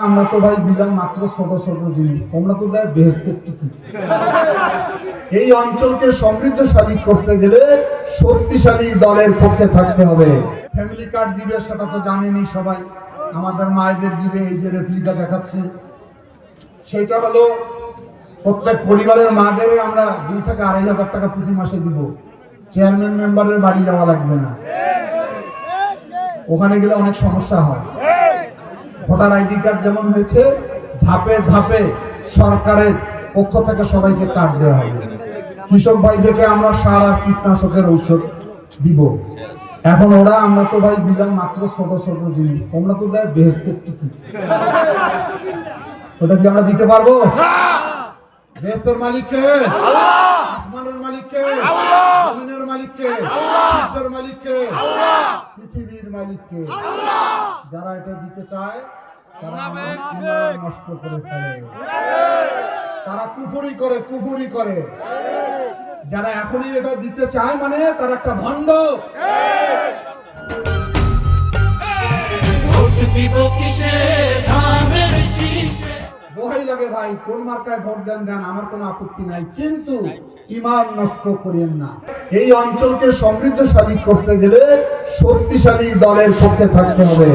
আমরা তো ভাই দিলাম মাত্র ছোট ছোট জিনিস, তোমরা তো দেয় বেহেশতের টিকিট। এই অঞ্চলকে সমৃদ্ধশালী করতে গেলে শক্তিশালী দলের পক্ষে থাকতে হবে। ফ্যামিলি কার্ড দিবে সেটা তো জানেনি সবাই, আমাদের মায়েদের দিবে। এই যে রেপ্লিকা দেখাচ্ছি, সেটা হলো প্রত্যেক পরিবারের মাদের আমরা 2 থেকে 2,500 টাকা প্রতি মাসে দিব। চেয়ারম্যান মেম্বারের বাড়ি যাওয়া লাগবে না, ওখানে গেলে অনেক সমস্যা হয়। ভোটার আইডি কার্ড যেমন হয়েছে, ধাপে ধাপে সরকারের পক্ষ থেকে সবাইকে কার্ড দেওয়া হবে। কৃষক ভাইদেরকে আমরা সার আর কীটনাশকের ঔষধ দিব। এখন ওরা আমরা তো ভাই দিলাম মাত্র ছোট ছোট জিনিস, তোমরা তো দেয় বেহেশতের টিকিট। ওটা কি আমরা দিতে পারবো? বেহেশতের মালিক কে? আসমানের মালিক কে? জমিনের মালিক কে? সূর্যের মালিক কে? পৃথিবীর মালিক কে? যারা এটা দিতে চায় তারা ঈমান নষ্ট করে ফেলে, তারা কুফরি করে। যারা এখনই এটা দিতে চায় মানে তারা একটা ভণ্ড। দোহাই লাগে ভাই, কোন মার্কায় ভোট দেন, আমার কোনো আপত্তি নাই, কিন্তু ঈমান নষ্ট করেন না। এই অঞ্চলকে সমৃদ্ধশালী করতে গেলে শক্তিশালী দলের পক্ষে থাকতে হবে।